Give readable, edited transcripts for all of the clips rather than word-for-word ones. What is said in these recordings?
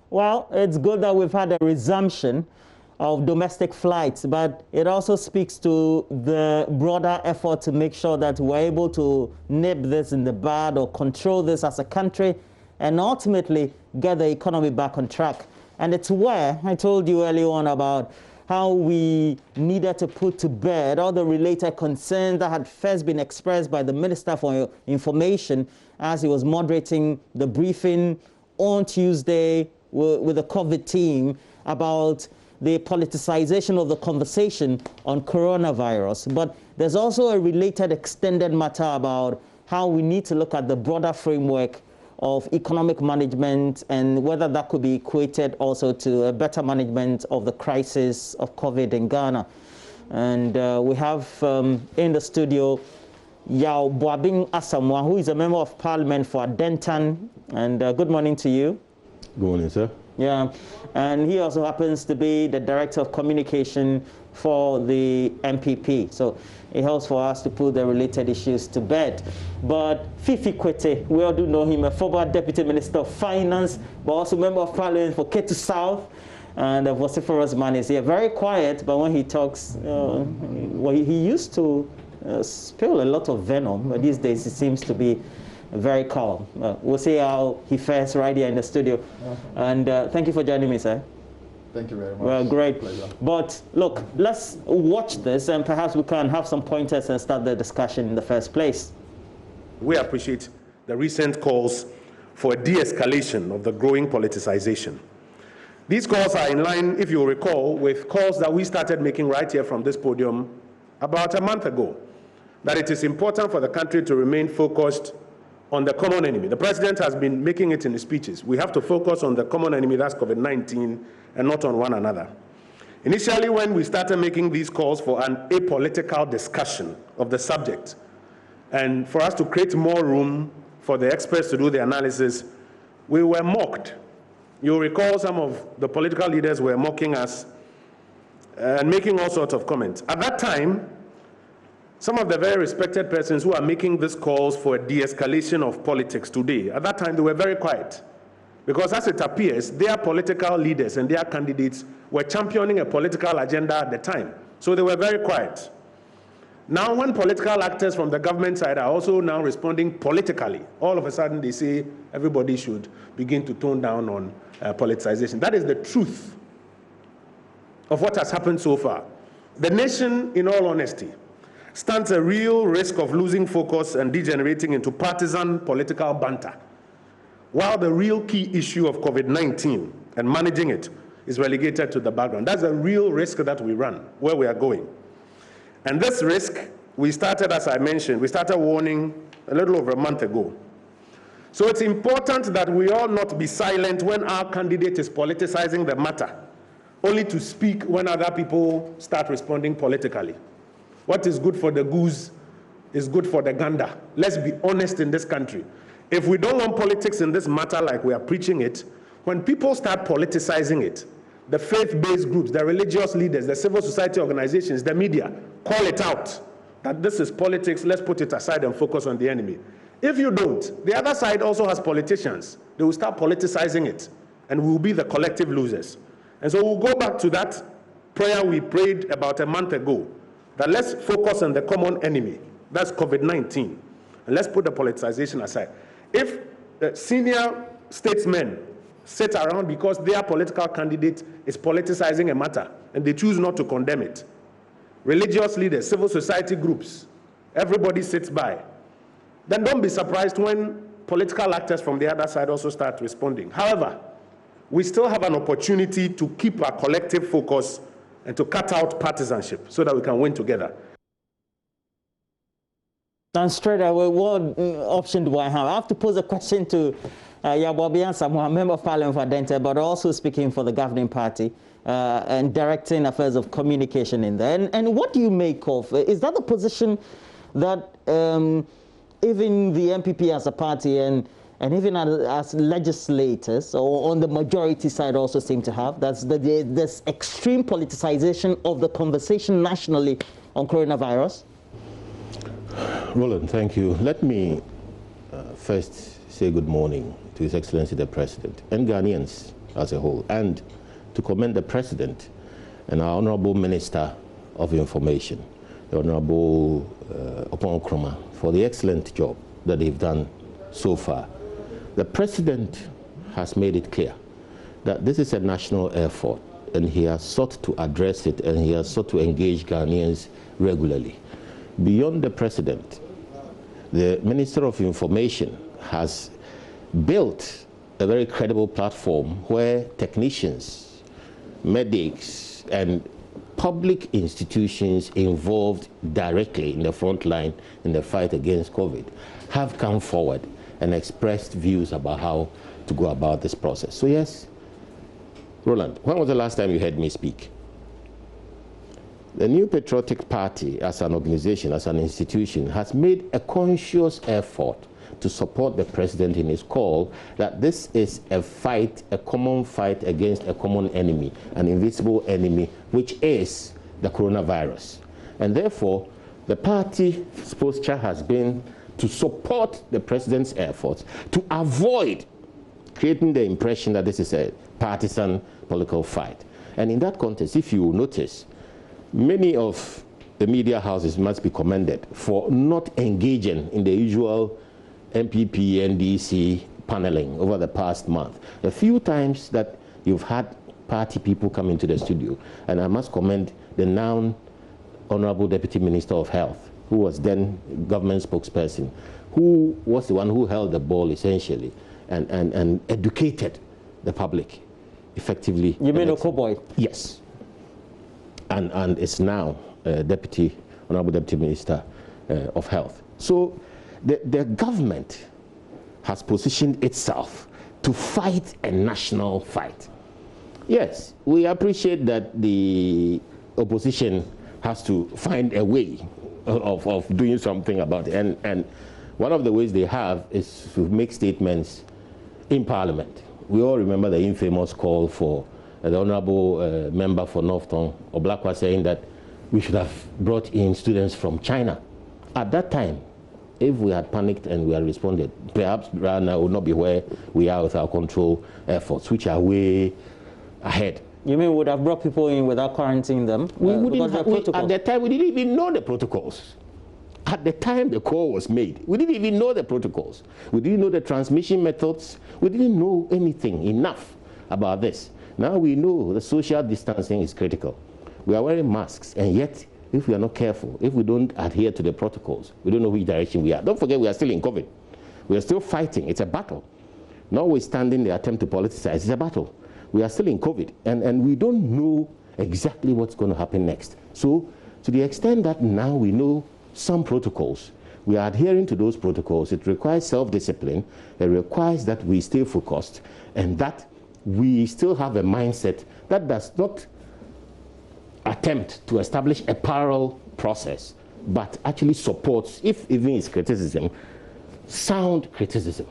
Well, it's good that we've had a resumption of domestic flights, but it also speaks to the broader effort to make sure that we're able to nip this in the bud or control this as a country and ultimately get the economy back on track. And it's where I told you earlier on about how we needed to put to bed all the related concerns that had first been expressed by the Minister for Information as he was moderating the briefing on Tuesday with the COVID team about the politicization of the conversation on coronavirus. But there's also a related extended matter about how we need to look at the broader framework of economic management and whether that could be equated also to a better management of the crisis of COVID in Ghana. And we have in the studio Yao Boabing Asamoah, who is a member of parliament for Adentan. And good morning to you. Good morning, sir. Yeah, and he also happens to be the Director of Communication for the MPP. So it helps for us to put the related issues to bed. But Fifi Kwete, we all do know him, a former Deputy Minister of Finance, but also Member of Parliament for Ketu South, and a vociferous man is here. Very quiet, but when he talks, well, he used to spill a lot of venom, but these days it seems to be very calm. We'll see how he fares right here in the studio. And thank you for joining me, sir. Thank you very much. Well, great. Pleasure. But look, let's watch this and perhaps we can have some pointers and start the discussion in the first place. We appreciate the recent calls for a de-escalation of the growing politicization. These calls are in line, if you recall, with calls that we started making right here from this podium about a month ago, that it is important for the country to remain focused on the common enemy. The president has been making it in his speeches. We have to focus on the common enemy, that's COVID-19, and not on one another. Initially, when we started making these calls for an apolitical discussion of the subject, and for us to create more room for the experts to do the analysis, we were mocked. You'll recall some of the political leaders were mocking us and making all sorts of comments. At that time, some of the very respected persons who are making these calls for a de-escalation of politics today, at that time they were very quiet. Because as it appears, their political leaders and their candidates were championing a political agenda at the time. So they were very quiet. Now when political actors from the government side are also now responding politically, all of a sudden they say everybody should begin to tone down on politicization. That is the truth of what has happened so far. The nation, in all honesty, stands a real risk of losing focus and degenerating into partisan political banter, while the real key issue of COVID-19 and managing it is relegated to the background. That's a real risk that we run, where we are going. And this risk, we started, as I mentioned, we started warning a little over a month ago. So it's important that we all not be silent when our candidate is politicizing the matter, only to speak when other people start responding politically. What is good for the goose is good for the gander. Let's be honest in this country. If we don't want politics in this matter like we are preaching it, when people start politicizing it, the faith-based groups, the religious leaders, the civil society organizations, the media, call it out that this is politics, let's put it aside and focus on the enemy. If you don't, the other side also has politicians. They will start politicizing it, and we will be the collective losers. And so we'll go back to that prayer we prayed about a month ago, that let's focus on the common enemy, that's COVID-19, and let's put the politicization aside. If senior statesmen sit around because their political candidate is politicizing a matter and they choose not to condemn it, religious leaders, civil society groups, everybody sits by, then don't be surprised when political actors from the other side also start responding. However, we still have an opportunity to keep our collective focus and to cut out partisanship so that we can win together. And straight away, what option do I have? I have to pose a question to Yao Boabing Asamoah, Member of Parliament for Adentan, but also speaking for the governing party and directing affairs of communication in there. And what do you make of? Is that the position that even the MPP as a party and even as legislators or on the majority side also seem to have? That's this extreme politicization of the conversation nationally on coronavirus? Roland, thank you. Let me first say good morning to His Excellency the President and Ghanaians as a whole, and to commend the President and our Honorable Minister of Information, the Honorable Opon Kroma, for the excellent job that they've done so far. The President has made it clear that this is a national effort, and he has sought to address it, and he has sought to engage Ghanaians regularly. Beyond the President, the Minister of Information has built a very credible platform where technicians, medics, and public institutions involved directly in the front line in the fight against COVID have come forward and expressed views about how to go about this process. So yes, Roland, when was the last time you heard me speak? The New Patriotic Party as an organization, as an institution, has made a conscious effort to support the President in his call that this is a fight, a common fight against a common enemy, an invisible enemy, which is the coronavirus. And therefore, the party's posture has been to support the President's efforts to avoid creating the impression that this is a partisan political fight. And in that context, if you notice, many of the media houses must be commended for not engaging in the usual MPP, NDC paneling over the past month. A few times that you've had party people come into the studio, and I must commend the now Honorable Deputy Minister of Health, who was then government spokesperson, who was the one who held the ball essentially and educated the public effectively. You mean Okoboy? Yes. And it's now Honorable Deputy Minister of Health. So the government has positioned itself to fight a national fight. Yes, we appreciate that the opposition has to find a way of doing something about it. And one of the ways they have is to make statements in Parliament. We all remember the infamous call for the Honorable Member for Northton, Oblakwa, saying that we should have brought in students from China. At that time, if we had panicked and we had responded, perhaps right now would not be where we are with our control efforts, which are way ahead. You mean we would have brought people in without quarantining them? We wouldn't have, at the time, we didn't even know the protocols. At the time the call was made, we didn't even know the protocols. We didn't know the transmission methods. We didn't know anything enough about this. Now we know the social distancing is critical. We are wearing masks, and yet, if we are not careful, if we don't adhere to the protocols, we don't know which direction we are. Don't forget, we are still in COVID. We are still fighting. It's a battle. Notwithstanding the attempt to politicize, it's a battle. We are still in COVID, and we don't know exactly what's going to happen next. So, to the extent that now we know some protocols, we are adhering to those protocols. It requires self-discipline. It requires that we stay focused, and that we still have a mindset that does not attempt to establish a parallel process, but actually supports, if even it's criticism, sound criticism.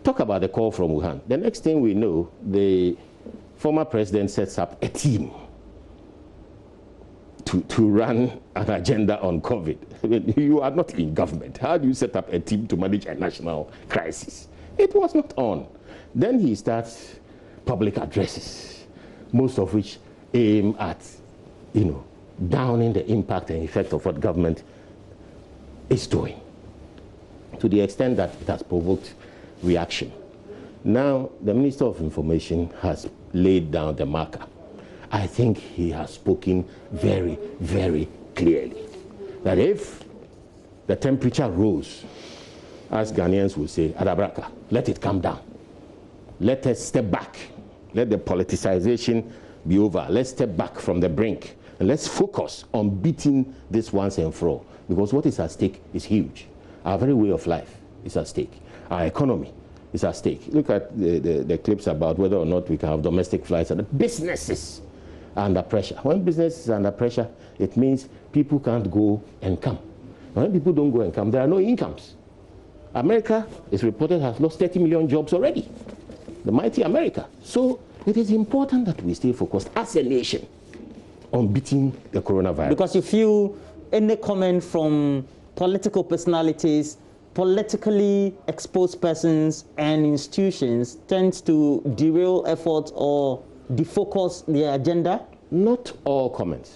Talk about the call from Wuhan. The next thing we know, the former president sets up a team to run an agenda on COVID. I mean, you are not in government. How do you set up a team to manage a national crisis? It was not on. Then he starts public addresses, most of which aim at, downing the impact and effect of what government is doing, to the extent that it has provoked reaction. Now, the Minister of Information has laid down the marker. I think he has spoken very, very clearly that if the temperature rose, as Ghanaians will say, Adabraka, let it come down. Let us step back. Let the politicization be over. Let's step back from the brink. And let's focus on beating this once and for all. Because what is at stake is huge. Our very way of life is at stake. Our economy is at stake. Look at the clips about whether or not we can have domestic flights. And the businesses are under pressure. When business is under pressure, it means people can't go and come. When people don't go and come, there are no incomes. America is reported has lost 30 million jobs already. The mighty America. So it is important that we stay focused as a nation on beating the coronavirus. Because you feel any comment from political personalities politically exposed persons and institutions tend to derail efforts or defocus their agenda? Not all comments.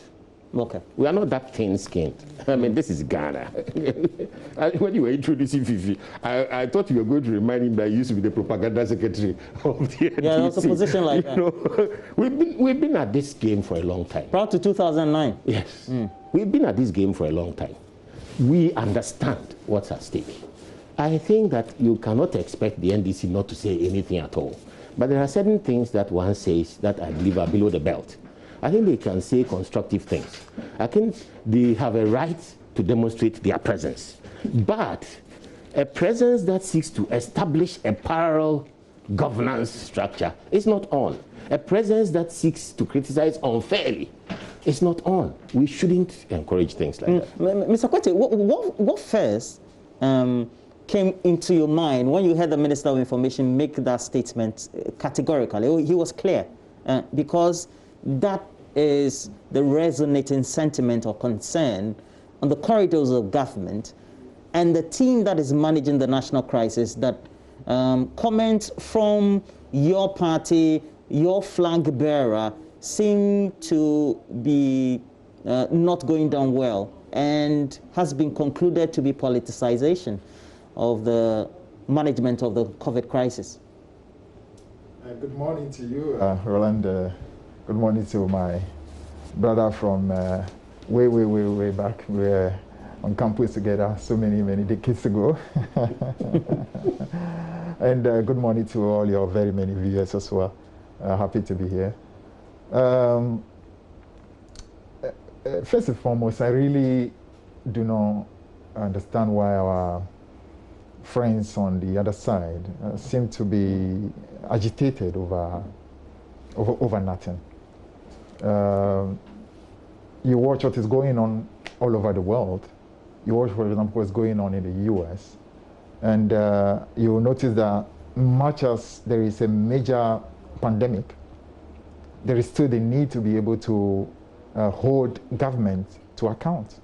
Okay. We are not that thin-skinned. I mean, this is Ghana. When you were introducing Fifi, I thought you were going to remind him that he used to be the propaganda secretary of the NDC. Yeah, there was a position like that. Know, we've been at this game for a long time. Prior to 2009? Yes. We've been at this game for a long time. We understand what's at stake. I think that you cannot expect the NDC not to say anything at all. But there are certain things that one says that I believe are below the belt. I think they can say constructive things. I think they have a right to demonstrate their presence. But a presence that seeks to establish a parallel governance structure is not on. A presence that seeks to criticize unfairly is not on. We shouldn't encourage things like that. Mr. Kwete, what first came into your mind when you heard the Minister of Information make that statement categorically? He was clear because that is the resonating sentiment or concern on the corridors of government and the team that is managing the national crisis, that comments from your party, your flag bearer, seem to be not going down well and has been concluded to be politicization of the management of the COVID crisis. Good morning to you, Roland. Good morning to my brother from way back. We were on campus together so many decades ago. And good morning to all your very many viewers as well. Happy to be here. First and foremost, I really do not understand why our friends on the other side seem to be agitated over nothing. You watch what is going on all over the world. You watch, for example, what's going on in the US, and you'll notice that much as there is a major pandemic, there is still the need to be able to hold government to account.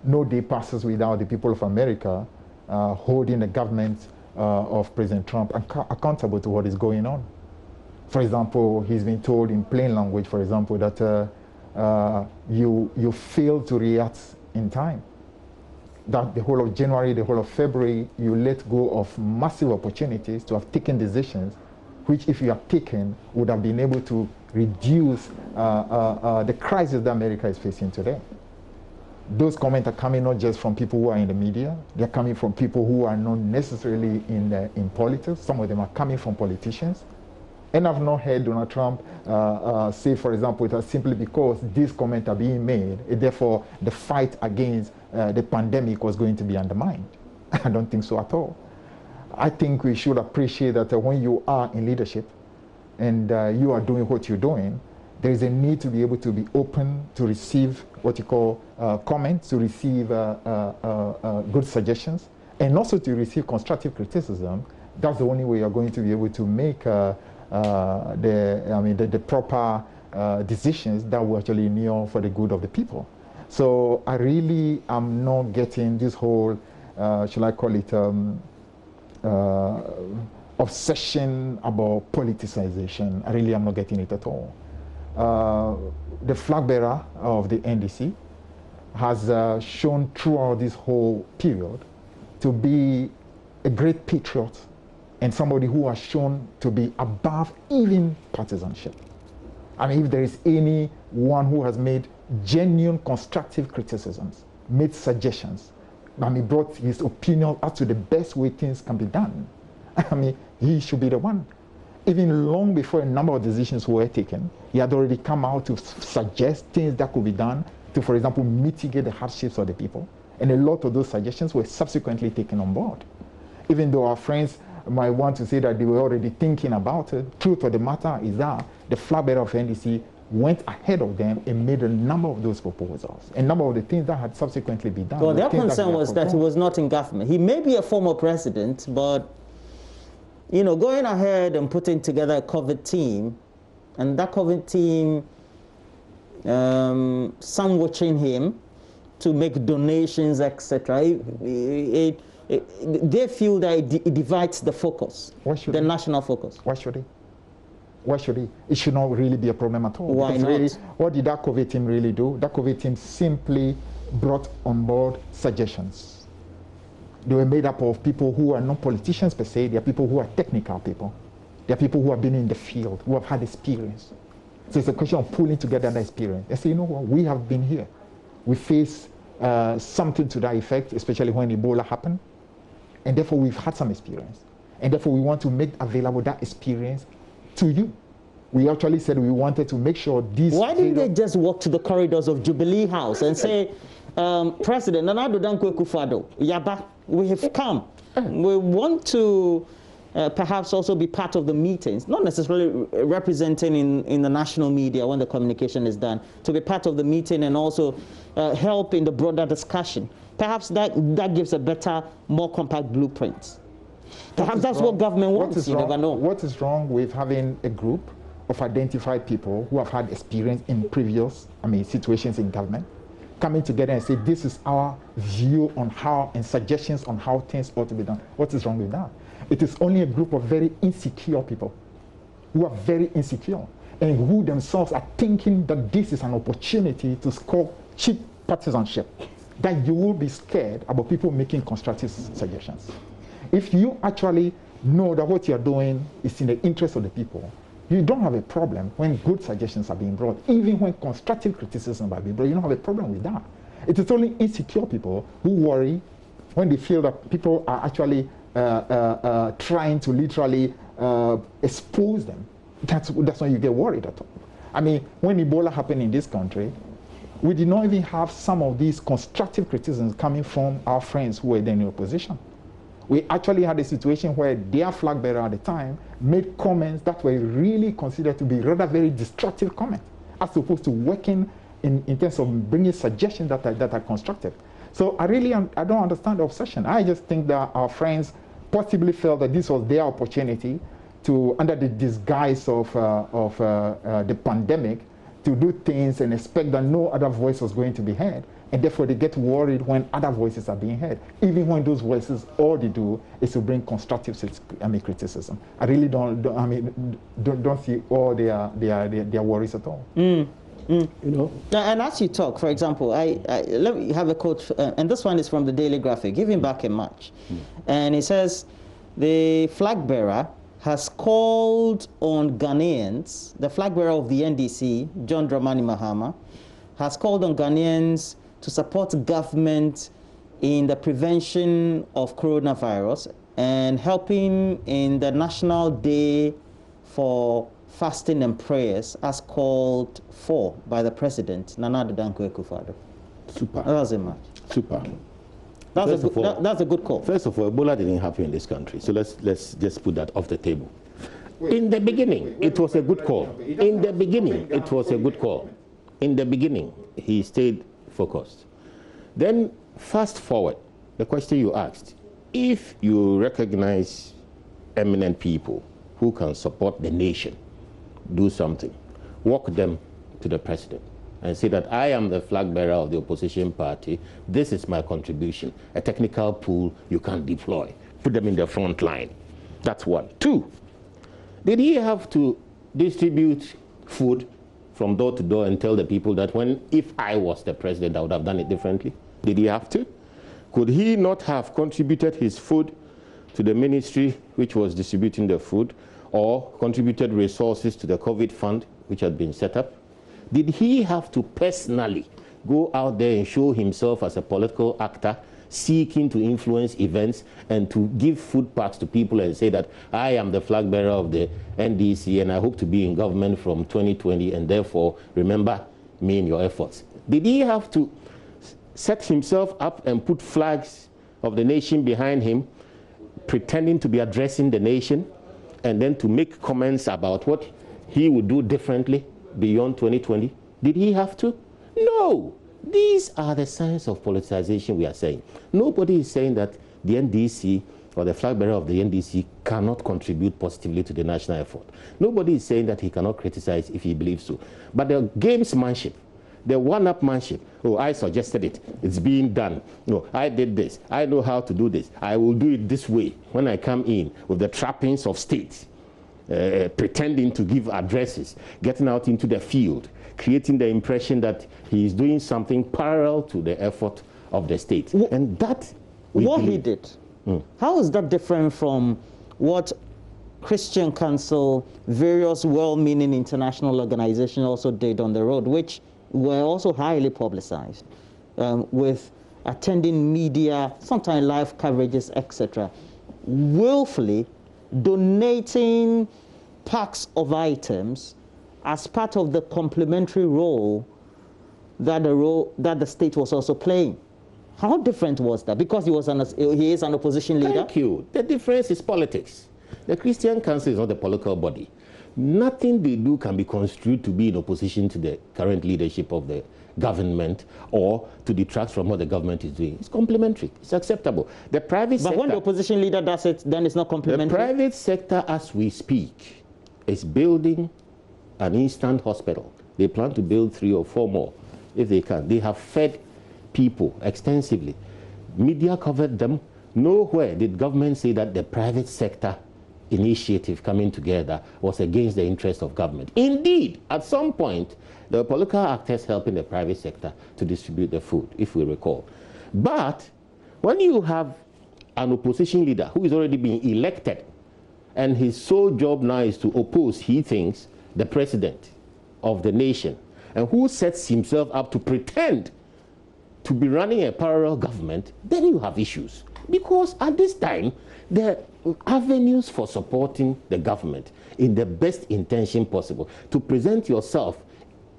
No day passes without the people of America holding the government of President Trump accountable to what is going on. For example, he's been told in plain language, for example, that you failed to react in time. That the whole of January, the whole of February, you let go of massive opportunities to have taken decisions, which if you have taken, would have been able to reduce the crisis that America is facing today. Those comments are coming not just from people who are in the media, they're coming from people who are not necessarily in politics. Some of them are coming from politicians. And I've not heard Donald Trump say, for example, that simply because these comments are being made, therefore the fight against the pandemic was going to be undermined. I don't think so at all. I think we should appreciate that when you are in leadership and you are doing what you're doing, there is a need to be able to be open to receive what you call comments, to receive good suggestions, and also to receive constructive criticism. That's the only way you're going to be able to make the proper decisions that will actually kneel for the good of the people. So I really am not getting this whole, shall I call it, obsession about politicization. I really am not getting it at all. The flag bearer of the NDC has shown throughout this whole period to be a great patriot and somebody who has shown to be above even partisanship. I mean, if there is anyone who has made genuine constructive criticisms, made suggestions, I mean, brought his opinion as to the best way things can be done, I mean, he should be the one. Even long before a number of decisions were taken, he had already come out to suggest things that could be done to, for example, mitigate the hardships of the people. And a lot of those suggestions were subsequently taken on board. Even though our friends might want to say that they were already thinking about it, truth of the matter is that the flag bearer of NDC went ahead of them and made a number of those proposals. A number of the things that had subsequently been done. Well, their concern was that he was not in government. He may be a former president, but you know, going ahead and putting together a COVID team, and that COVID team, some watching him to make donations, etc. they feel that it divides the focus, the national focus. Why should it? Why should it? It should not really be a problem at all. Why not? Really, what did that COVID team really do? That COVID team simply brought on board suggestions. They were made up of people who are not politicians per se. They are people who are technical people. They are people who have been in the field, who have had experience. So it's a question of pulling together that experience. And say, you know what, we have been here. We face something to that effect, especially when Ebola happened. And therefore, we've had some experience. And therefore, we want to make available that experience to you. We actually said we wanted to make sure these... Why didn't they just walk to the corridors of Jubilee House and say, President Nana Addo Dankwa Akufo-Addo, Yaba, we have come. We want to perhaps also be part of the meetings, not necessarily representing in the national media when the communication is done, to be part of the meeting and also help in the broader discussion. Perhaps that gives a better, more compact blueprint. Perhaps that's what government wants, you never know. What is wrong with having a group of identified people who have had experience in previous, situations in government, coming together and say, this is our view on how, and suggestions on how things ought to be done? What is wrong with that? It is only a group of very insecure people who are very insecure and who themselves are thinking that this is an opportunity to score cheap partisanship, that you will be scared about people making constructive suggestions. If you actually know that what you're doing is in the interest of the people, you don't have a problem when good suggestions are being brought. Even when constructive criticism are being brought, you don't have a problem with that. It is only insecure people who worry when they feel that people are actually trying to literally expose them. That's when you get worried at all. When Ebola happened in this country, we did not even have some of these constructive criticisms coming from our friends who were then in opposition. We actually had a situation where their flag bearer at the time made comments that were really considered to be rather very destructive comments, as opposed to working in terms of bringing suggestions that are constructive. So I don't understand the obsession. I just think that our friends possibly felt that this was their opportunity to, under the disguise of the pandemic, to do things and expect that no other voice was going to be heard. And therefore, they get worried when other voices are being heard, even when those voices, all they do is to bring constructive criticism. I really don't see all their worries at all. You know. And as you talk, for example, let me have a quote, and this one is from the Daily Graphic, giving back in March, and it says, the flag bearer has called on Ghanaians, the flag bearer of the NDC, John Dramani Mahama, has called on Ghanaians to support government in the prevention of coronavirus and helping in the National Day for Fasting and Prayers as called for by the President, Nana Addo Dankwa Akufo-Addo. Super. That was it, man. Super. That's a good call. First of all, Ebola didn't happen in this country, so let's just put that off the table. In the beginning, it was a good call. In the beginning, it was a good call. In the beginning, he stayed focused. Then, fast forward, the question you asked, if you recognize eminent people who can support the nation, do something, walk them to the president and say that I am the flag bearer of the opposition party, this is my contribution, a technical pool you can deploy, put them in the front line. That's one. Two, did he have to distribute food from door to door and tell the people that if I was the president, I would have done it differently? Did he have to? Could he not have contributed his food to the ministry which was distributing the food, or contributed resources to the COVID fund which had been set up? Did he have to personally go out there and show himself as a political actor seeking to influence events and to give food packs to people and say that I am the flag bearer of the NDC and I hope to be in government from 2020 and therefore remember me in your efforts? Did he have to set himself up and put flags of the nation behind him, pretending to be addressing the nation, and then to make comments about what he would do differently beyond 2020? Did he have to? No. These are the signs of politicization we are saying. Nobody is saying that the NDC or the flag bearer of the NDC cannot contribute positively to the national effort. Nobody is saying that he cannot criticize if he believes so. But the gamesmanship, The one-upmanship, oh, I suggested it, it's being done. No, I did this, I know how to do this, I will do it this way. When I come in with the trappings of state, pretending to give addresses, getting out into the field, creating the impression that he is doing something parallel to the effort of the state. And that... What he did, how is that different from what Christian Council, various well-meaning international organizations also did on the road, which were also highly publicized, with attending media, sometimes live coverages, etc., willfully donating packs of items as part of the complementary role that the state was also playing? How different was that? Because he is an opposition leader? Thank you. The difference is politics. The Christian Council is not a political body. Nothing they do can be construed to be in opposition to the current leadership of the government or to detract from what the government is doing. It's complementary. It's acceptable. The private sector... But when the opposition leader does it, then it's not complementary? The private sector, as we speak, is building an instant hospital. They plan to build 3 or 4 more, if they can. They have fed people extensively. Media covered them. Nowhere did government say that the private sector initiative coming together was against the interest of government. Indeed, at some point, there were political actors helping the private sector to distribute the food, if we recall. But when you have an opposition leader who is already being elected, and his sole job now is to oppose, he thinks, the president of the nation, and who sets himself up to pretend to be running a parallel government, then you have issues. Because at this time, the avenues for supporting the government in the best intention possible, to present yourself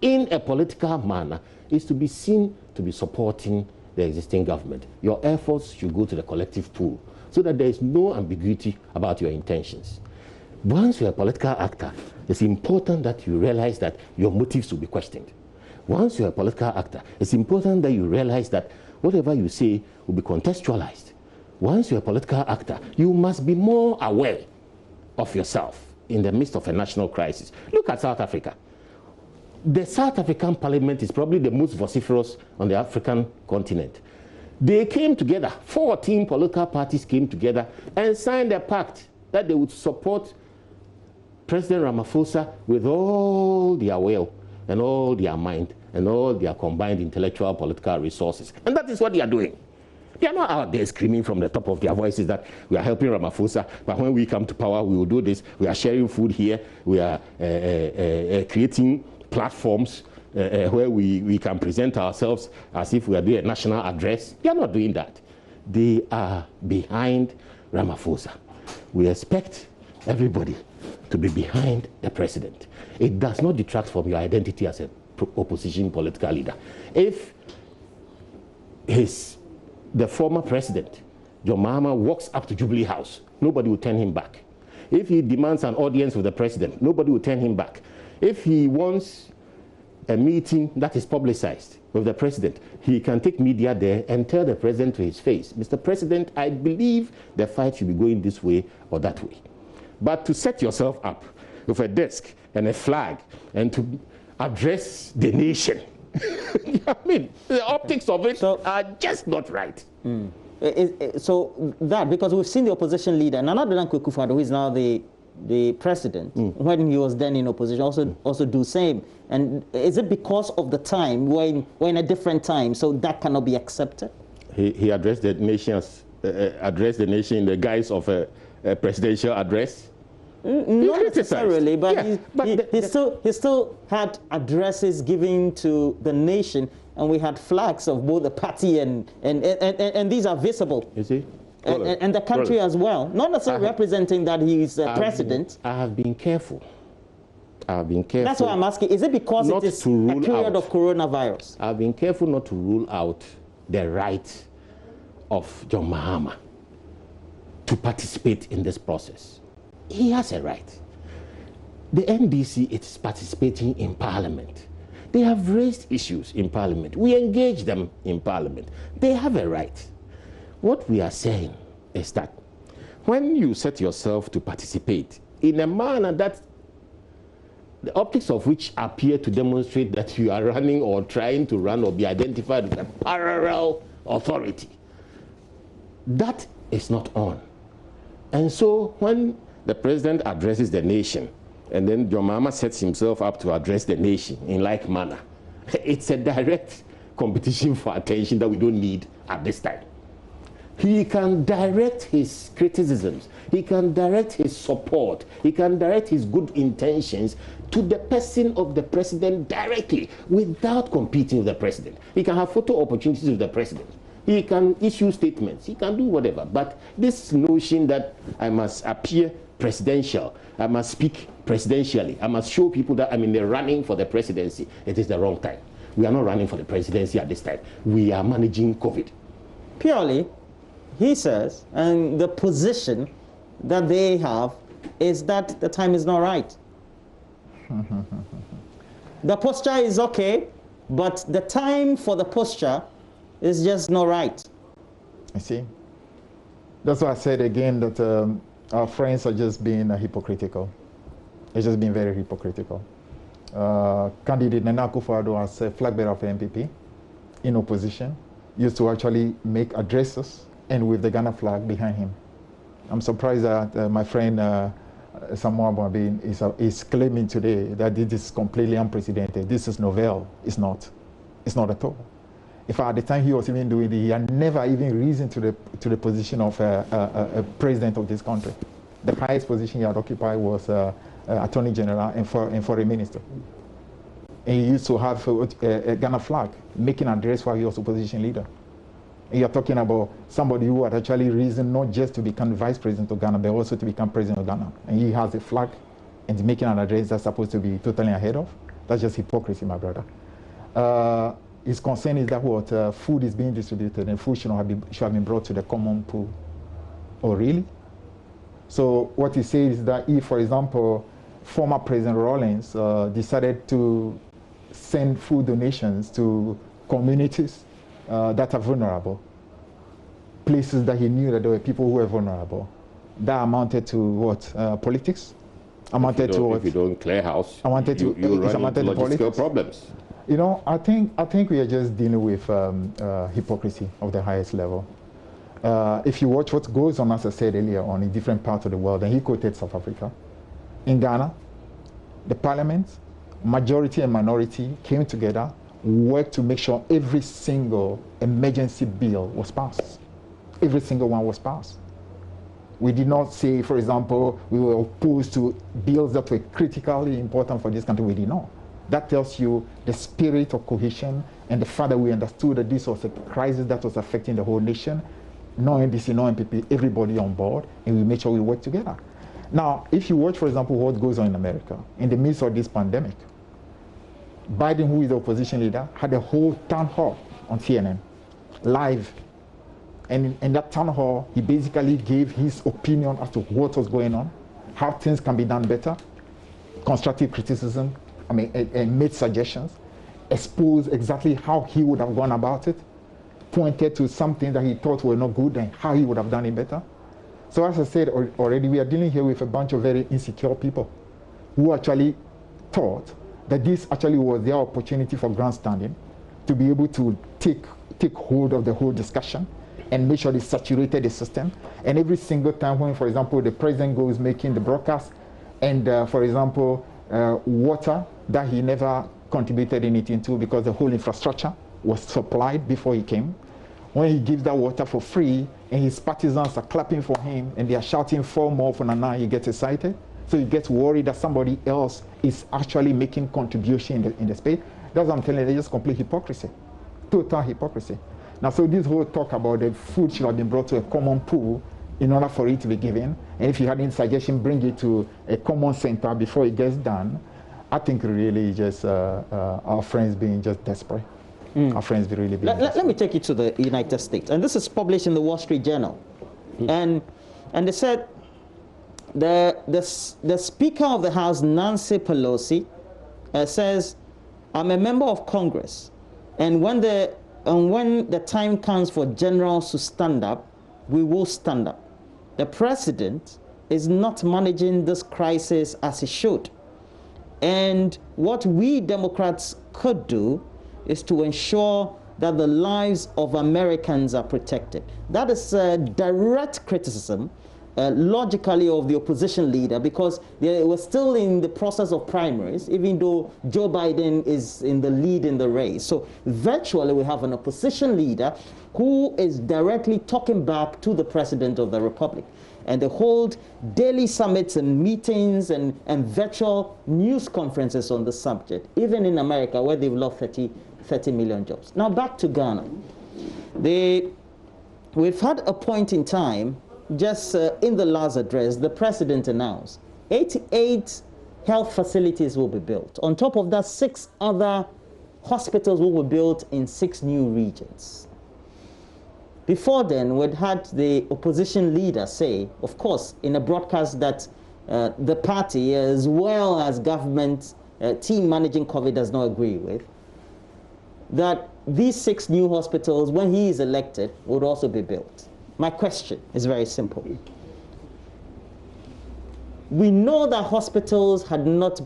in a political manner, is to be seen to be supporting the existing government. Your efforts should go to the collective pool so that there is no ambiguity about your intentions. Once you're a political actor, it's important that you realize that your motives will be questioned. Once you're a political actor, it's important that you realize that whatever you say will be contextualized. Once you're a political actor, you must be more aware of yourself in the midst of a national crisis. Look at South Africa. The South African parliament is probably the most vociferous on the African continent. They came together, 14 political parties came together and signed a pact that they would support President Ramaphosa with all their will and all their mind and all their combined intellectual political resources. And that is what they are doing. They are not out there screaming from the top of their voices that we are helping Ramaphosa, but when we come to power, we will do this. We are sharing food here. We are creating platforms where we can present ourselves as if we are doing a national address. They are not doing that. They are behind Ramaphosa. We expect everybody to be behind the president. It does not detract from your identity as an opposition political leader. If the former president, John Mahama, walks up to Jubilee House, nobody will turn him back. If he demands an audience with the president, nobody will turn him back. If he wants a meeting that is publicized with the president, he can take media there and tell the president to his face, Mr. President, I believe the fight should be going this way or that way. But to set yourself up with a desk and a flag and to address the nation, I mean, the optics of it are just not right. So that, because we've seen the opposition leader, Nana Dankwa Akufo-Addo, who is now the president, when he was then in opposition, also do same. And is it because of the time, we're in a different time, so that cannot be accepted? He addressed the nation in the guise of a presidential address. Not necessarily, but, yeah, he still had addresses given to the nation, and we had flags of both the party and these are visible. You see? And the country as well. Not necessarily representing that he is president. I have been careful. I have been careful. That's why I'm asking. Is it because it is a period of coronavirus? I've been careful not to rule out the right of John Mahama to participate in this process. He has a right. The NDC is participating in Parliament. They have raised issues in Parliament. We engage them in Parliament. They have a right. What we are saying is that when you set yourself to participate in a manner that the optics of which appear to demonstrate that you are running or trying to run or be identified with a parallel authority. That is not on. And so when the president addresses the nation, and then John Mahama sets himself up to address the nation in like manner, it's a direct competition for attention that we don't need at this time. He can direct his criticisms, he can direct his support, he can direct his good intentions to the person of the president directly without competing with the president. He can have photo opportunities with the president. He can issue statements, he can do whatever. But this notion that I must appear presidential, I must speak presidentially, I must show people that I'm in the running for the presidency, it is the wrong time. We are not running for the presidency at this time. We are managing COVID. Purely, he says, and the position that they have is that the time is not right. The posture is okay, but the time for the posture is just not right. I see. That's why I said again that our friends are just being hypocritical. They're just being very hypocritical. Candidate Nana Akufo-Addo as a flag bearer of the NPP in opposition used to actually make addresses and with the Ghana flag behind him. I'm surprised that my friend Samuel Boabin is claiming today that this is completely unprecedented. This is novel. It's not. It's not at all. In fact, at the time he was even doing it, he had never even risen to the position of a president of this country. The highest position he had occupied was Attorney General and Foreign Minister. And he used to have a Ghana flag, making an address while he was opposition leader. And you're talking about somebody who had actually risen not just to become vice president of Ghana, but also to become president of Ghana. And he has a flag and making an address that's supposed to be totally ahead of. That's just hypocrisy, my brother. His concern is that what food is being distributed and food should have been brought to the common pool. Oh, really? So what he says is that if, for example, former President Rawlings decided to send food donations to communities that are vulnerable, places that he knew that there were people who were vulnerable, that amounted to what? Politics? Amounted to what? If you don't clear house, amounted to you run into logistical politics? problems. You know, I think we are just dealing with hypocrisy of the highest level. If you watch what goes on, as I said earlier, on in different parts of the world, and he quoted South Africa, in Ghana, the parliament, majority and minority came together, worked to make sure every single emergency bill was passed. Every single one was passed. We did not say, for example, we were opposed to bills that were critically important for this country. We did not. That tells you the spirit of cohesion and the fact that we understood that this was a crisis that was affecting the whole nation. No NDC, no MPP, everybody on board, and we made sure we work together. Now, if you watch, for example, what goes on in America, in the midst of this pandemic, Biden, who is the opposition leader, had a whole town hall on CNN, live. And in that town hall, he basically gave his opinion as to what was going on, how things can be done better, constructive criticism, and made suggestions, exposed exactly how he would have gone about it, pointed to something that he thought were not good and how he would have done it better. So as I said already, we are dealing here with a bunch of very insecure people who actually thought that this actually was their opportunity for grandstanding, to be able to take hold of the whole discussion and make sure they saturated the system. And every single time when, for example, the president goes making the broadcast and, for example, water that he never contributed anything to because the whole infrastructure was supplied before he came. When he gives that water for free and his partisans are clapping for him and they are shouting for more for Nana, he gets excited. So he gets worried that somebody else is actually making contribution in the space. That's what I'm telling you, it's just complete hypocrisy. Total hypocrisy. Now, so this whole talk about the food should have been brought to a common pool in order for it to be given. And if you had any suggestion, bring it to a common center before it gets done. I think really just our friends being just desperate. Our friends really being desperate. Let me take you to the United States. And this is published in the Wall Street Journal. And they said the Speaker of the House, Nancy Pelosi, says, I'm a member of Congress. And when the time comes for generals to stand up, we will stand up. The president is not managing this crisis as he should. And what we Democrats could do is to ensure that the lives of Americans are protected. That is a direct criticism, logically, of the opposition leader, because they were still in the process of primaries, even though Joe Biden is in the lead in the race. So virtually we have an opposition leader who is directly talking back to the President of the Republic. And they hold daily summits and meetings and virtual news conferences on the subject, even in America, where they've lost 30 million jobs. Now back to Ghana. We've had a point in time, just in the last address, the President announced 88 health facilities will be built. On top of that, 6 other hospitals will be built in 6 new regions. Before then, we'd had the opposition leader say, of course, in a broadcast that the party, as well as government team managing COVID, does not agree with, that these 6 new hospitals, when he is elected, would also be built. My question is very simple. We know that hospitals had not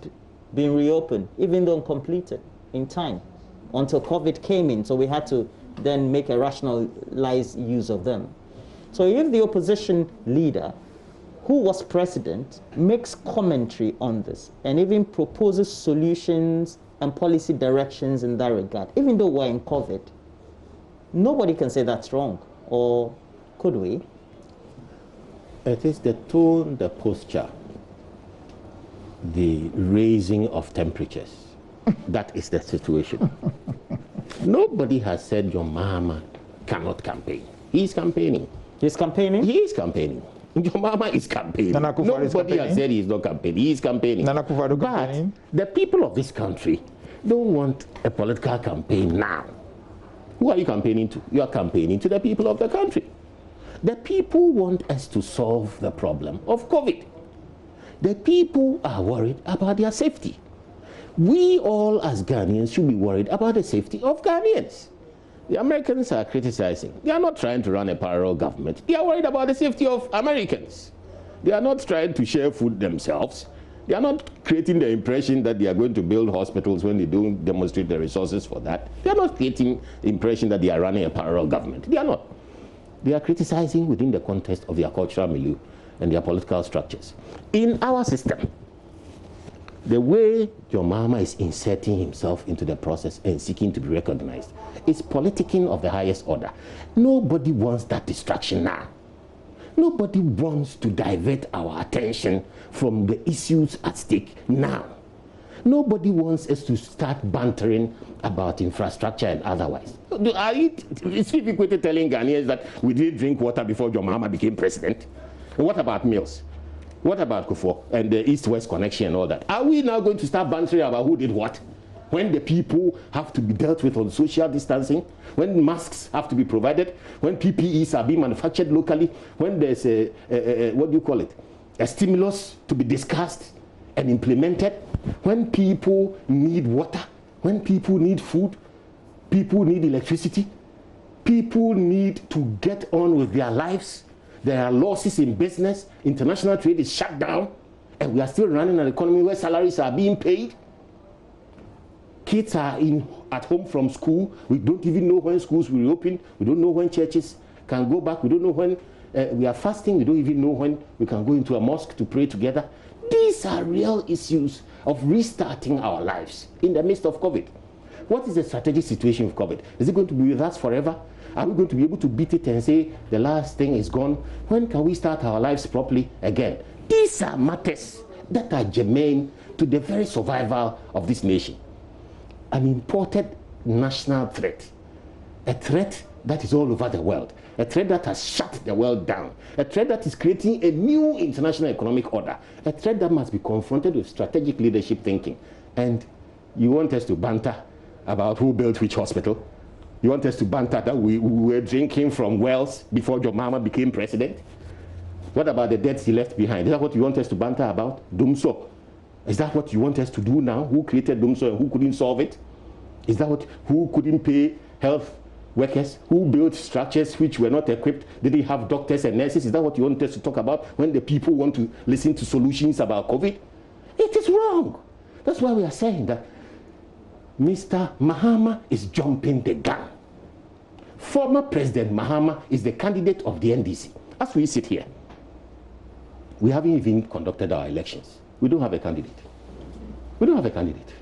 been reopened, even though completed in time, until COVID came in, so we had to then make a rationalized use of them. So if the opposition leader, who was president, makes commentary on this and even proposes solutions and policy directions in that regard, even though we're in COVID, nobody can say that's wrong, or could we? It is the tone, the posture, the raising of temperatures. That is the situation. Nobody has said your mama cannot campaign. He's campaigning. He's campaigning? He is campaigning. Your mama is campaigning. Nobody has said he's not campaigning. He is campaigning. But the people of this country don't want a political campaign now. Who are you campaigning to? You are campaigning to the people of the country. The people want us to solve the problem of COVID. The people are worried about their safety. We all as Ghanaians should be worried about the safety of Ghanaians. The Americans are criticizing. They are not trying to run a parallel government. They are worried about the safety of Americans. They are not trying to share food themselves. They are not creating the impression that they are going to build hospitals when they don't demonstrate the resources for that. They are not creating the impression that they are running a parallel government. They are not. They are criticizing within the context of their cultural milieu and their political structures. In our system, the way your mama is inserting himself into the process and seeking to be recognized is politicking of the highest order. Nobody wants that distraction now. Nobody wants to divert our attention from the issues at stake now. Nobody wants us to start bantering about infrastructure and otherwise. Is it equated telling Ghanaians that we didn't drink water before John Mahama became president? And what about meals? What about Kufo and the East-West connection and all that? Are we now going to start bantering about who did what? When the people have to be dealt with on social distancing, when masks have to be provided, when PPEs are being manufactured locally, when there's a stimulus to be discussed and implemented, when people need water, when people need food, people need electricity, people need to get on with their lives. There are losses in business, international trade is shut down, and we are still running an economy where salaries are being paid. Kids are at home from school. We don't even know when schools will reopen. We don't know when churches can go back. We don't know when we are fasting. We don't even know when we can go into a mosque to pray together. These are real issues of restarting our lives in the midst of COVID. What is the strategic situation of COVID? Is it going to be with us forever? Are we going to be able to beat it and say the last thing is gone? When can we start our lives properly again? These are matters that are germane to the very survival of this nation. An imported national threat, a threat that is all over the world, a threat that has shut the world down, a threat that is creating a new international economic order, a threat that must be confronted with strategic leadership thinking. And you want us to banter about who built which hospital? You want us to banter that we were drinking from wells before your mama became president? What about the debts he left behind? Is that what you want us to banter about? Dumso. Is that what you want us to do now? Who created Dumso and who couldn't solve it? Is that who couldn't pay health workers? Who built structures which were not equipped? Didn't have doctors and nurses? Is that what you want us to talk about when the people want to listen to solutions about COVID? It is wrong. That's why we are saying that Mr. Mahama is jumping the gun. Former President Mahama is the candidate of the NDC. As we sit here, we haven't even conducted our elections. We don't have a candidate. We don't have a candidate.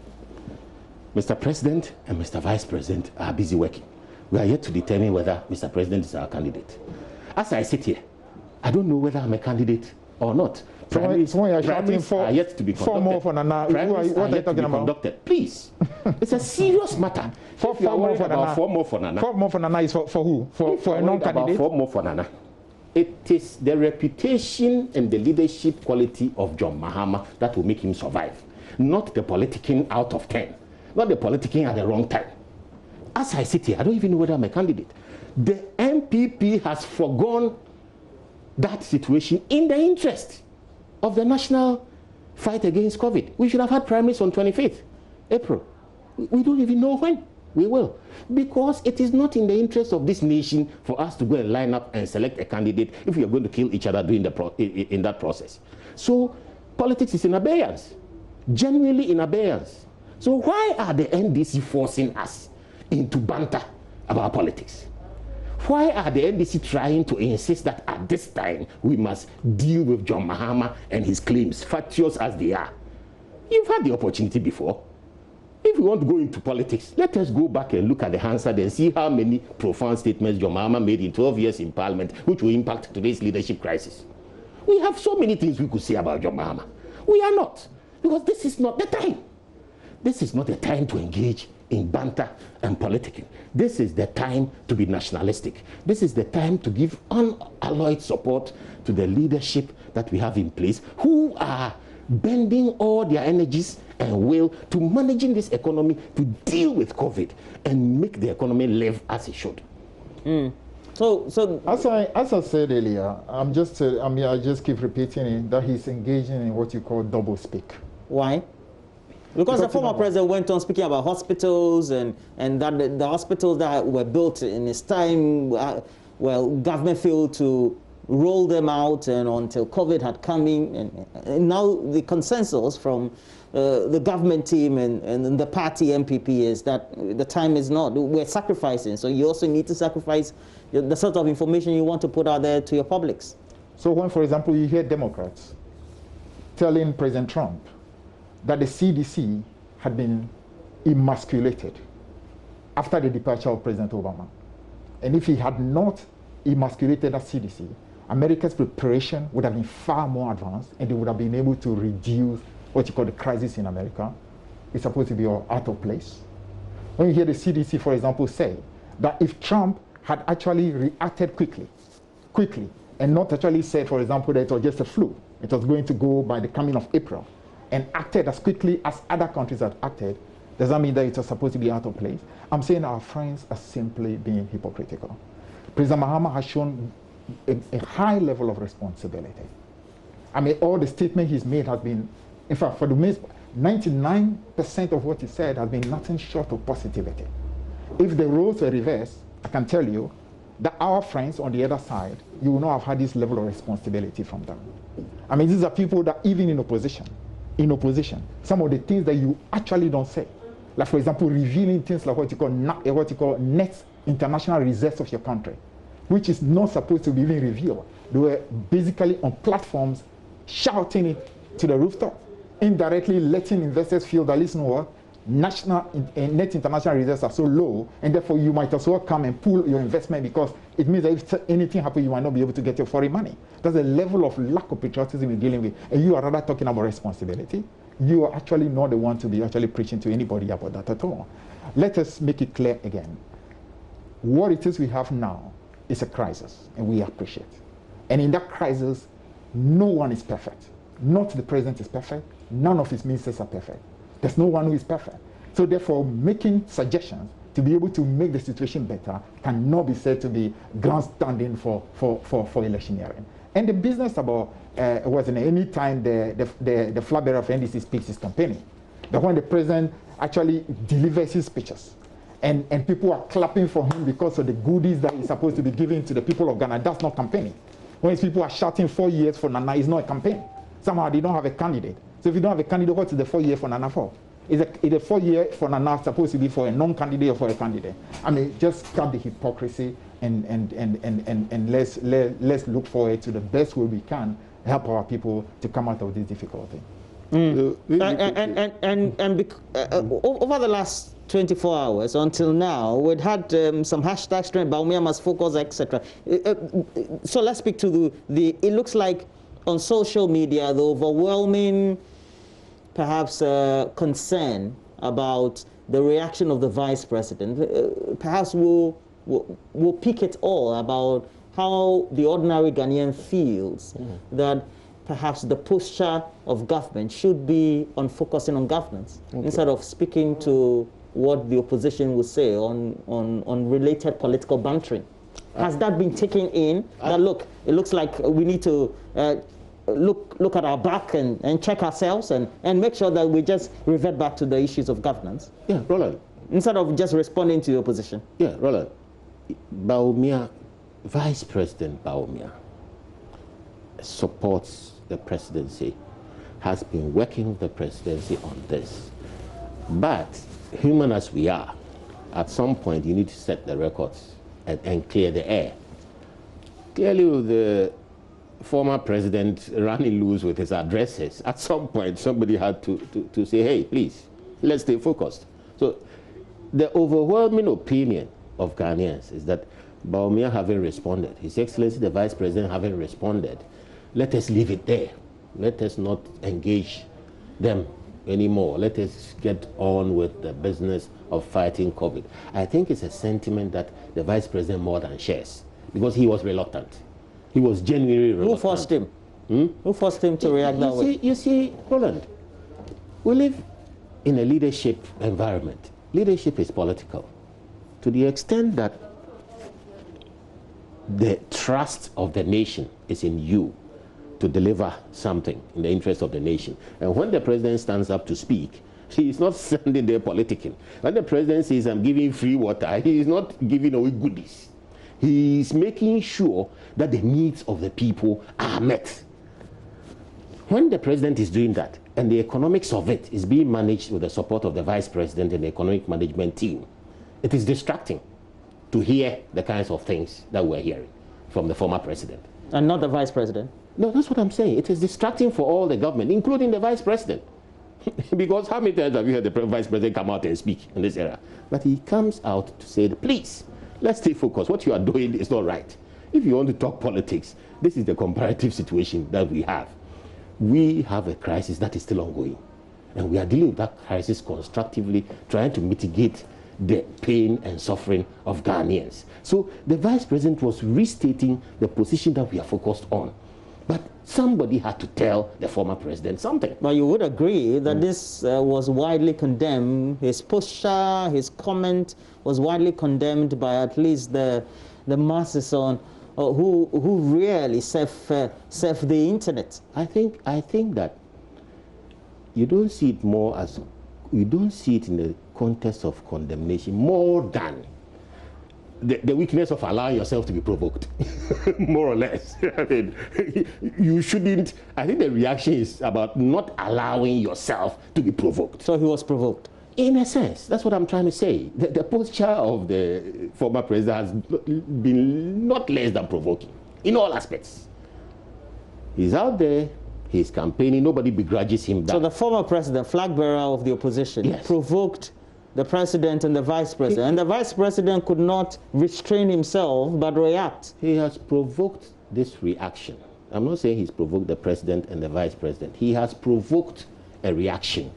Mr. President and Mr. Vice President are busy working. We are yet to determine whether Mr. President is our candidate. As I sit here, I don't know whether I'm a candidate or not. Primaries are yet to be conducted. Four more for Nana. Primaries are yet to be conducted. Please, it's a serious matter. Four more for Nana. 4 more for Nana. 4 more for Nana is for who? For a non-candidate? 4 more for Nana. It is the reputation and the leadership quality of John Mahama that will make him survive, not the politicking out of 10, not the politicking at the wrong time. As I sit here, I don't even know whether I'm a candidate. The MPP has forgone that situation in the interest of the national fight against COVID. We should have had primaries on 25th April. We don't even know when we will, because it is not in the interest of this nation for us to go and line up and select a candidate if we are going to kill each other during in that process. So politics is in abeyance, genuinely in abeyance. So why are the NDC forcing us into banter about politics? Why are the NDC trying to insist that at this time we must deal with John Mahama and his claims, fatuous as they are? You've had the opportunity before. If we want to go into politics, let us go back and look at the Hansard and see how many profound statements John Mahama made in 12 years in Parliament, which will impact today's leadership crisis. We have so many things we could say about John Mahama. We are not, because this is not the time. This is not the time to engage in banter and politicking. This is the time to be nationalistic. This is the time to give unalloyed support to the leadership that we have in place, who are bending all their energies and will to managing this economy to deal with COVID and make the economy live as it should. So as I said earlier, I just keep repeating it, that he's engaging in what you call double speak. Why? Because the former president went on speaking about hospitals and that the hospitals that were built in his time, well, government failed to roll them out and until COVID had come in. And now the consensus from the government team and the party MPP is that the time is not. We're sacrificing. So you also need to sacrifice the sort of information you want to put out there to your publics. So when, for example, you hear Democrats telling President Trump that the CDC had been emasculated after the departure of President Obama. And if he had not emasculated that CDC, America's preparation would have been far more advanced and they would have been able to reduce what you call the crisis in America. It's supposed to be out of place. When you hear the CDC, for example, say that if Trump had actually reacted quickly, and not actually said, for example, that it was just a flu, it was going to go by the coming of April, and acted as quickly as other countries had acted, does that mean that it was supposed to be out of place? I'm saying our friends are simply being hypocritical. President Mahama has shown a high level of responsibility. I mean, all the statement he's made has been, in fact, for the most, 99% of what he said has been nothing short of positivity. If the roles were reversed, I can tell you that our friends on the other side, you will not have had this level of responsibility from them. I mean, these are people that even in opposition, some of the things that you actually don't say, like for example, revealing things like what you call net international reserves of your country, which is not supposed to be even revealed. They were basically on platforms shouting it to the rooftop, indirectly letting investors feel that, listen, what, national net international reserves are so low, and therefore you might as well come and pull your investment because it means that if anything happens, you might not be able to get your foreign money. That's a level of lack of patriotism you're dealing with, and you are rather talking about responsibility. You are actually not the one to be actually preaching to anybody about that at all. Let us make it clear again. What it is we have now is a crisis, and we appreciate. And in that crisis, no one is perfect. Not the president is perfect. None of his ministers are perfect. There's no one who is perfect. So therefore, making suggestions to be able to make the situation better cannot be said to be grandstanding for electioneering. And the business about any time the flag bearer of NDC speaks his campaigning, that when the president actually delivers his speeches, and people are clapping for him because of the goodies that he's supposed to be giving to the people of Ghana, that's not campaigning. When people are shouting 4 years for Nana, it's not a campaign. Somehow they don't have a candidate. So if you don't have a candidate, what is the 4 year for Nana for? Is the 4 year for Nana supposed to be for a non-candidate or for a candidate? I mean, just cut the hypocrisy and let's look forward to the best way we can help our people to come out of this difficulty. Over the last 24 hours until now, we've had some hashtags trend, Bawumia must focus, etc. So let's speak to it looks like on social media, the overwhelming, perhaps, concern about the reaction of the vice president. Perhaps we'll pick it all about how the ordinary Ghanaian feels that perhaps the posture of government should be on focusing on governance instead of speaking to what the opposition would say on related political bantering. Has that been taken in? That look, it looks like we need to look at our back and check ourselves and make sure that we just revert back to the issues of governance. Yeah, Roland. Instead of just responding to the opposition. Yeah, Roland. Bawumia, Vice President Bawumia supports the presidency, has been working with the presidency on this. But human as we are, at some point you need to set the records and clear the air. Clearly, with the former president running loose with his addresses, at some point somebody had to say, hey, please, let's stay focused. So the overwhelming opinion of Ghanaians is that Bawumia haven't responded. His Excellency, the Vice President, haven't responded. Let us leave it there. Let us not engage them anymore. Let us get on with the business of fighting COVID. I think it's a sentiment that the Vice President more than shares, because he was reluctant. He was genuinely reluctant. Who forced him? Who forced him to react that way? You see, Roland, we live in a leadership environment. Leadership is political. To the extent that the trust of the nation is in you to deliver something in the interest of the nation. And when the president stands up to speak, he is not standing there politicking. When the president says, I'm giving free water, he is not giving away goodies. He is making sure that the needs of the people are met. When the president is doing that, and the economics of it is being managed with the support of the vice president and the economic management team, it is distracting to hear the kinds of things that we're hearing from the former president. And not the vice president? No, that's what I'm saying. It is distracting for all the government, including the vice president. Because how many times have you heard the vice president come out and speak in this era? But he comes out to say, please, let's stay focused. What you are doing is not right. If you want to talk politics, this is the comparative situation that we have. We have a crisis that is still ongoing. And we are dealing with that crisis constructively, trying to mitigate the pain and suffering of Ghanaians. So the vice president was restating the position that we are focused on. But somebody had to tell the former president something. But you would agree that this was widely condemned. His posture, his comment was widely condemned by at least the masses on who really surf the internet. I think that you don't see it more as, you don't see it in the context of condemnation more than the weakness of allowing yourself to be provoked, more or less. I mean, you shouldn't. I think the reaction is about not allowing yourself to be provoked. So he was provoked? In a sense, that's what I'm trying to say. The posture of the former president has been not less than provoking in all aspects. He's out there, he's campaigning, nobody begrudges him that. So the former president, flag bearer of the opposition, yes, provoked the president and the vice president, and the vice president could not restrain himself but react. He has provoked this reaction. I'm not saying he's provoked the president and the vice president. He has provoked a reaction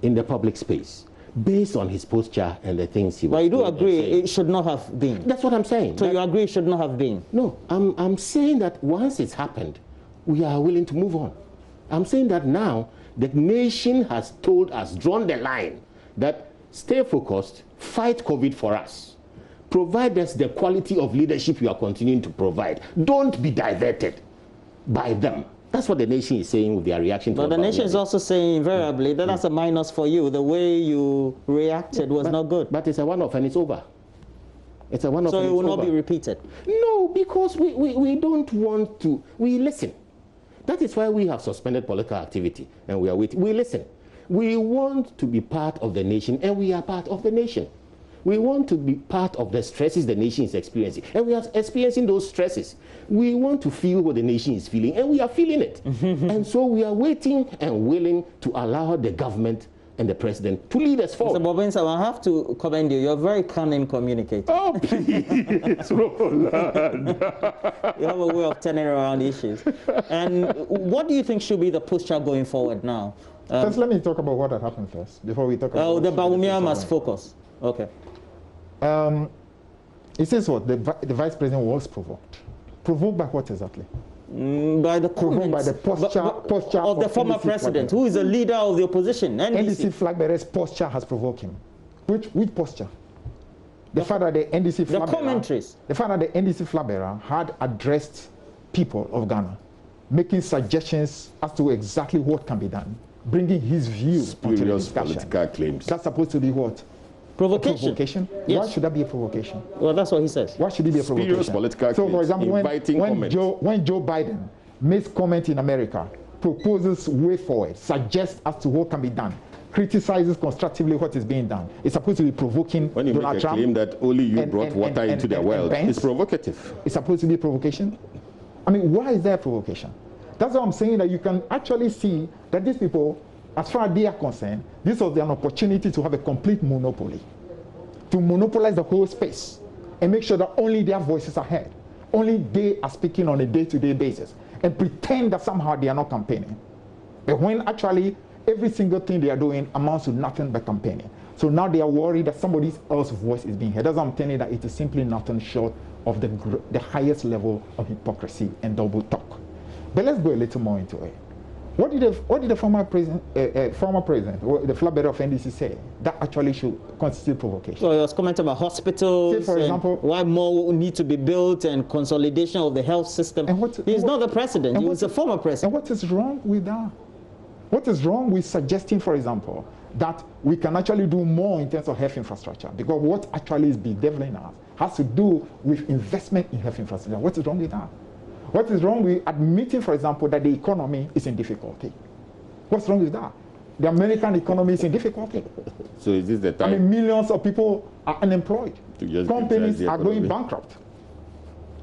in the public space based on his posture and the things he was doing. But you do agree it should not have been? That's what I'm saying. So you agree it should not have been? No, I'm saying that once it's happened, we are willing to move on. I'm saying that now the nation has told us, drawn the line, that stay focused, fight COVID for us. Provide us the quality of leadership you are continuing to provide. Don't be diverted by them. That's what the nation is saying with their reaction to. But the nation is also saying invariably that that's a minus for you. The way you reacted was not good. But it's a one-off and it's over. It's a one-off. So it will not be repeated? No, because we don't want to. We listen. That is why we have suspended political activity and we are waiting. We listen. We want to be part of the nation and we are part of the nation. We want to be part of the stresses the nation is experiencing and we are experiencing those stresses. We want to feel what the nation is feeling and we are feeling it. And so we are waiting and willing to allow the government and the president to lead us forward. Mr. Bobinsa, I have to commend you. You're a very cunning communicator. Oh, please, Roland. You have a way of turning around issues. And what do you think should be the posture going forward now? First, let me talk about what had happened first, before we talk about... Oh, the Bawumia must focus. Okay. It says what? The vice president was provoked. Provoked by what exactly? By the comments, by the posture of the former president, who is a leader of the opposition. NDC flag bearer's posture has provoked him. Which posture? The fact that the NDC flag bearer, commentaries. The fact that the NDC flag bearer had addressed people of Ghana, making suggestions as to exactly what can be done, bringing his views onto the discussion. Political claims. That's supposed to be what? Provocation. Provocation? Yes. Why should that be a provocation? Well, that's what he says. Why should it be a provocation? Political so, for claims, example, when Joe Biden makes comment in America, proposes way forward, suggests as to what can be done, criticizes constructively what is being done, it's supposed to be provoking when you Donald make a Trump claim that only you brought water into the world, it's provocative. It's supposed to be a provocation. I mean, why is there a provocation? That's what I'm saying, that you can actually see that these people, as far as they are concerned, this was an opportunity to have a complete monopoly, to monopolize the whole space and make sure that only their voices are heard. Only they are speaking on a day-to-day basis and pretend that somehow they are not campaigning. But when actually every single thing they are doing amounts to nothing but campaigning. So now they are worried that somebody else's voice is being heard. That's why I'm telling you that it is simply nothing short of the highest level of hypocrisy and double talk. But let's go a little more into it. What did the former president, the flag bearer of NDC, say that actually should constitute provocation? So he was commenting about hospitals, say, for example, why more need to be built and consolidation of the health system. He's not the president, he was a former president. And what is wrong with that? What is wrong with suggesting, for example, that we can actually do more in terms of health infrastructure? Because what actually is bedeviling us has to do with investment in health infrastructure. What is wrong with that? What is wrong with admitting, for example, that the economy is in difficulty? What's wrong with that? The American economy is in difficulty. So is this the time? I mean, millions of people are unemployed. Companies are going bankrupt.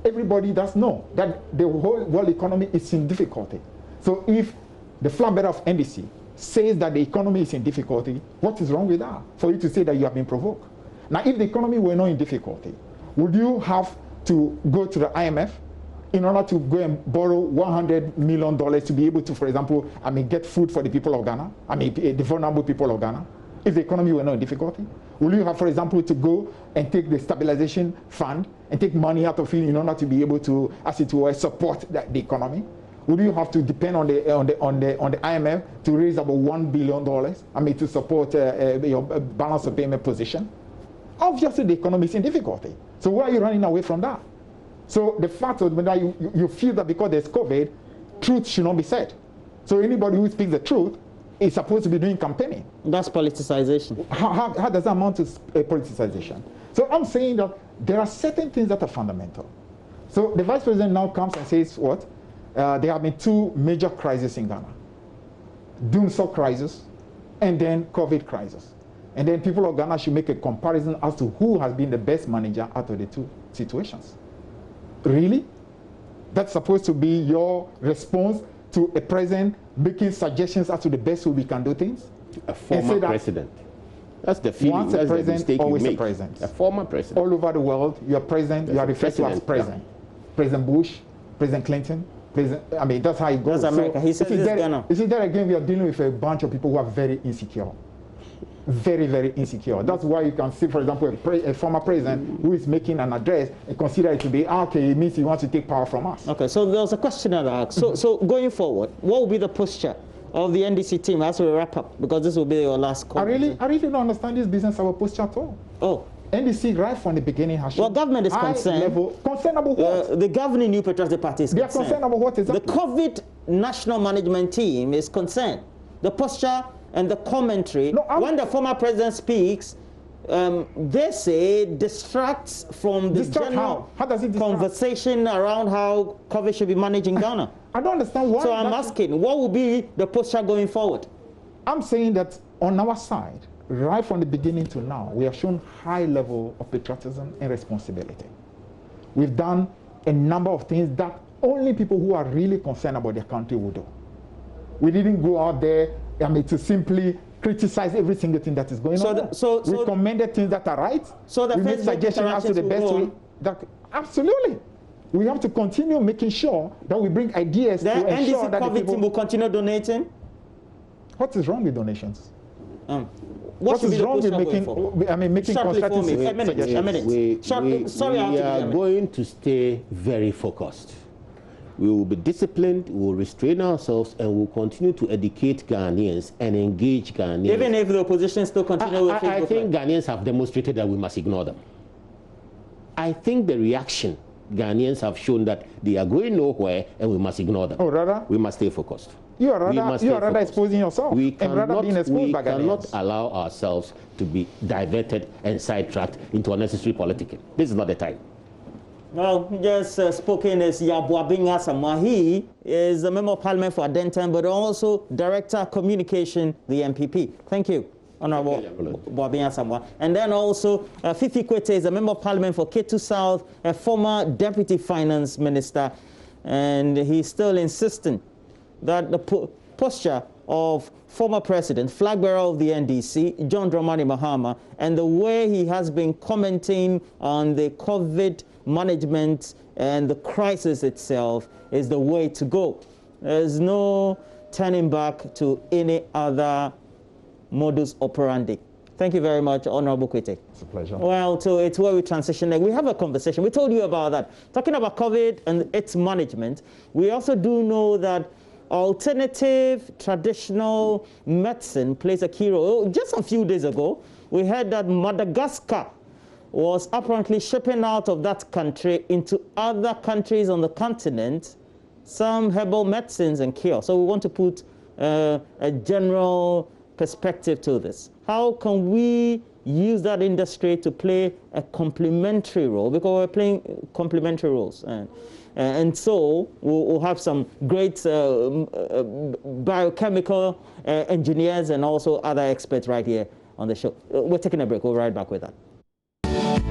Everybody does know that the whole world economy is in difficulty. So if the flag bearer of NDC says that the economy is in difficulty, what is wrong with that? For you to say that you have been provoked. Now, if the economy were not in difficulty, would you have to go to the IMF in order to go and borrow $100 million to be able to, for example, get food for the people of Ghana, the vulnerable people of Ghana, if the economy were not in difficulty? Will you have, for example, to go and take the stabilization fund and take money out of it in order to be able to, as it were, support the economy? Would you have to depend on the IMF to raise about $1 billion, to support your balance of payment position? Obviously, the economy is in difficulty. So why are you running away from that? So the fact that you feel that because there's COVID, truth should not be said. So anybody who speaks the truth is supposed to be doing campaigning. That's politicization. How does that amount to politicization? So I'm saying that there are certain things that are fundamental. So the vice president now comes and says what? There have been two major crises in Ghana. Doomsday crisis and then COVID crisis. And then people of Ghana should make a comparison as to who has been the best manager out of the two situations. Really? That's supposed to be your response to a president making suggestions as to the best way we can do things? A former president. That's the feeling. Once a president, always a president. A former president. All over the world, you are president, you are referred to as president. Yeah. President Bush, President Clinton, that's how it goes. That's America. He says this Ghana. You see, there again, we are dealing with a bunch of people who are very insecure. Very, very insecure. That's why you can see, for example, a former president who is making an address and consider it to be, okay, it means he wants to take power from us. Okay, so there was a question that I asked. So going forward, what will be the posture of the NDC team as we wrap up? Because this will be your last call. I really don't understand this business of a posture at all. Oh. NDC right from the beginning has shown well, government is concerned. Concerned about what? The governing New Patriotic Party is concerned. They are concerned about what exactly? The COVID national management team is concerned. The posture and the commentary, when the former president speaks, they say distracts from the general how does it distract? Conversation around how COVID should be managed in Ghana. I don't understand why. So I'm asking, what will be the posture going forward? I'm saying that on our side, right from the beginning to now, we have shown high level of patriotism and responsibility. We've done a number of things that only people who are really concerned about their country will do. We didn't go out there, to simply criticize every single thing that is going on. We recommended things that are right. So the we made suggestions as to the best way. Absolutely. We have to continue making sure that we bring ideas to ensure that the people will continue donating. What is wrong with donations? What is wrong with making constructive suggestions? We are going to stay very focused. We will be disciplined, we will restrain ourselves, and we will continue to educate Ghanaians and engage Ghanaians. Even if the opposition still continue with I think Ghanaians have demonstrated that we must ignore them. I think the reaction Ghanaians have shown that they are going nowhere and we must ignore them. Oh, rather? We must stay focused. You are rather exposing yourself. We cannot Ghanaians. allow ourselves to be diverted and sidetracked into unnecessary politicking. This is not the time. Well, just spoken as Yabuabinga Samoa. He is a member of parliament for Adentan, but also director of communication, the MPP. Thank you, Honorable Boabinga Samoa. And then also Fifi Kwete is a member of parliament for Ketu South, a former deputy finance minister, and he's still insisting that the posture of former president, flag bearer of the NDC, John Dramani Mahama, and the way he has been commenting on the COVID management and the crisis itself is the way to go. There's no turning back to any other modus operandi. Thank you very much, Honorable Kwete. It's a pleasure. Well, so it's where we transition. We have a conversation. We told you about that. Talking about COVID and its management, we also do know that alternative traditional medicine plays a key role. Just a few days ago, we heard that Madagascar was apparently shipping out of that country into other countries on the continent some herbal medicines and cures. So we want to put a general perspective to this. How can we use that industry to play a complementary role? Because we're playing complementary roles. And so we'll have some great biochemical engineers and also other experts right here on the show. We're taking a break. We'll be right back with that.